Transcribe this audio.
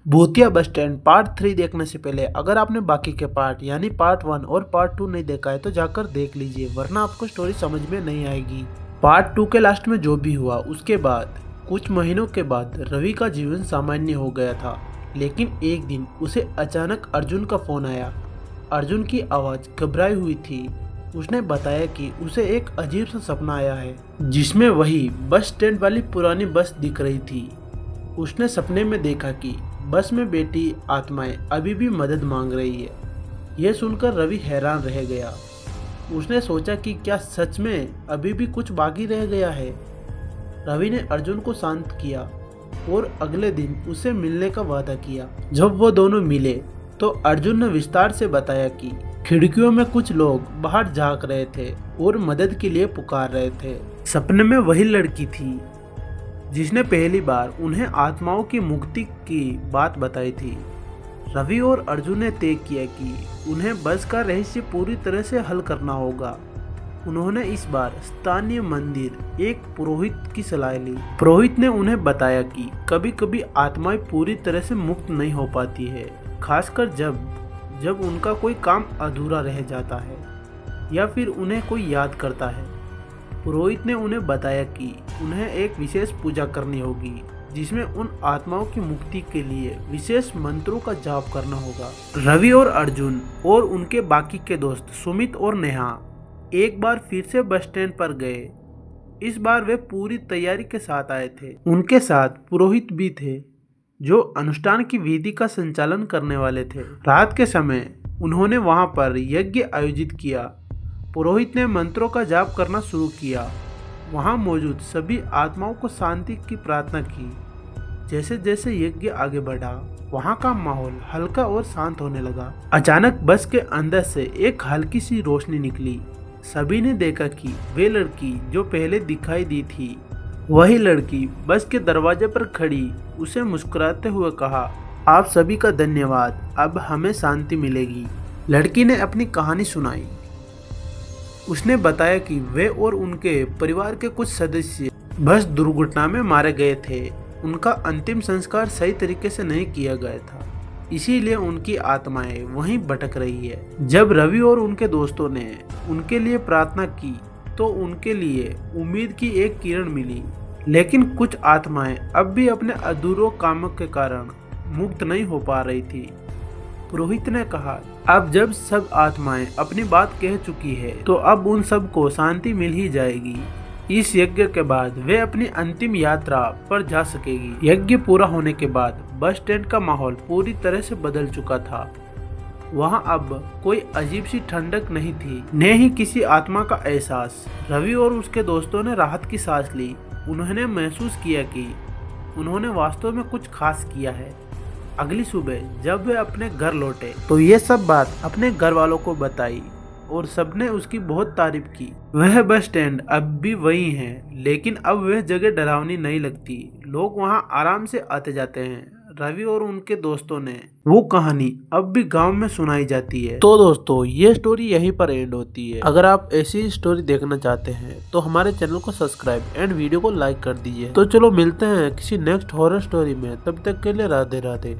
भूतिया bus stand part 3 देखने से पहले अगर आपने बाकी के पार्ट यानी पार्ट 1 और पार्ट 2 नहीं देखा है तो जाकर देख लीजिए, वरना आपको स्टोरी समझ में नहीं आएगी। पार्ट 2 के लास्ट में जो भी हुआ उसके बाद कुछ महीनों के बाद रवि का जीवन सामान्य हो गया था, लेकिन एक दिन उसे अचानक अर्जुन का फोन आया। अर्जुन की आवाज़ घबराई हुई थी। उसने बताया कि उसे एक अजीब सा सपना आया है जिसमें वही बस स्टैंड वाली पुरानी बस दिख रही थी। उसने सपने में देखा कि बस में बैठी आत्माएं अभी भी मदद मांग रही है। यह सुनकर रवि हैरान रह गया। उसने सोचा कि क्या सच में अभी भी कुछ बाकी रह गया है। रवि ने अर्जुन को शांत किया और अगले दिन उससे मिलने का वादा किया। जब वो दोनों मिले तो अर्जुन ने विस्तार से बताया कि खिड़कियों में कुछ लोग बाहर झांक रहे थे और मदद के लिए पुकार रहे थे। सपने में वही लड़की थी जिसने पहली बार उन्हें आत्माओं की मुक्ति की बात बताई थी। रवि और अर्जुन ने तय किया कि उन्हें बस का रहस्य पूरी तरह से हल करना होगा। उन्होंने इस बार स्थानीय मंदिर एक पुरोहित की सलाह ली। पुरोहित ने उन्हें बताया कि कभी कभी आत्माएं पूरी तरह से मुक्त नहीं हो पाती है, खासकर जब उनका कोई काम अधूरा रह जाता है या फिर उन्हें कोई याद करता है। पुरोहित ने उन्हें बताया कि उन्हें एक विशेष पूजा करनी होगी जिसमें उन आत्माओं की मुक्ति के लिए विशेष मंत्रों का जाप करना होगा। रवि और अर्जुन और उनके बाकी के दोस्त सुमित और नेहा एक बार फिर से बस स्टैंड पर गए। इस बार वे पूरी तैयारी के साथ आए थे। उनके साथ पुरोहित भी थे जो अनुष्ठान की विधि का संचालन करने वाले थे। रात के समय उन्होंने वहां पर यज्ञ आयोजित किया। पुरोहित ने मंत्रों का जाप करना शुरू किया। वहां मौजूद सभी आत्माओं को शांति की प्रार्थना की। जैसे जैसे यज्ञ आगे बढ़ा, वहां का माहौल हल्का और शांत होने लगा। अचानक बस के अंदर से एक हल्की सी रोशनी निकली। सभी ने देखा कि वे लड़की जो पहले दिखाई दी थी, वही लड़की बस के दरवाजे पर खड़ी उसे मुस्कुराते हुए कहा, आप सभी का धन्यवाद, अब हमें शांति मिलेगी। लड़की ने अपनी कहानी सुनाई। उसने बताया कि वे और उनके परिवार के कुछ सदस्य बस दुर्घटना में मारे गए थे। उनका अंतिम संस्कार सही तरीके से नहीं किया गया था, इसीलिए उनकी आत्माएं वहीं भटक रही है। जब रवि और उनके दोस्तों ने उनके लिए प्रार्थना की तो उनके लिए उम्मीद की एक किरण मिली, लेकिन कुछ आत्माएं अब भी अपने अधूरे कामों के कारण मुक्त नहीं हो पा रही थी। पुरोहित ने कहा, अब जब सब आत्माएं अपनी बात कह चुकी है तो अब उन सबको शांति मिल ही जाएगी। इस यज्ञ के बाद वे अपनी अंतिम यात्रा पर जा सकेगी। यज्ञ पूरा होने के बाद बस स्टैंड का माहौल पूरी तरह से बदल चुका था। वहां अब कोई अजीब सी ठंडक नहीं थी, न ही किसी आत्मा का एहसास। रवि और उसके दोस्तों ने राहत की सांस ली। उन्होंने महसूस किया कि उन्होंने वास्तव में कुछ खास किया है। अगली सुबह जब वे अपने घर लौटे तो ये सब बात अपने घर वालों को बताई और सबने उसकी बहुत तारीफ की। वह बस स्टैंड अब भी वही है, लेकिन अब वह जगह डरावनी नहीं लगती। लोग वहां आराम से आते जाते हैं। रवि और उनके दोस्तों ने वो कहानी अब भी गांव में सुनाई जाती है। तो दोस्तों, ये स्टोरी यहीं पर एंड होती है। अगर आप ऐसी स्टोरी देखना चाहते हैं तो हमारे चैनल को सब्सक्राइब एंड वीडियो को लाइक कर दीजिए। तो चलो मिलते हैं किसी नेक्स्ट हॉरर स्टोरी में। तब तक के लिए राधे राधे।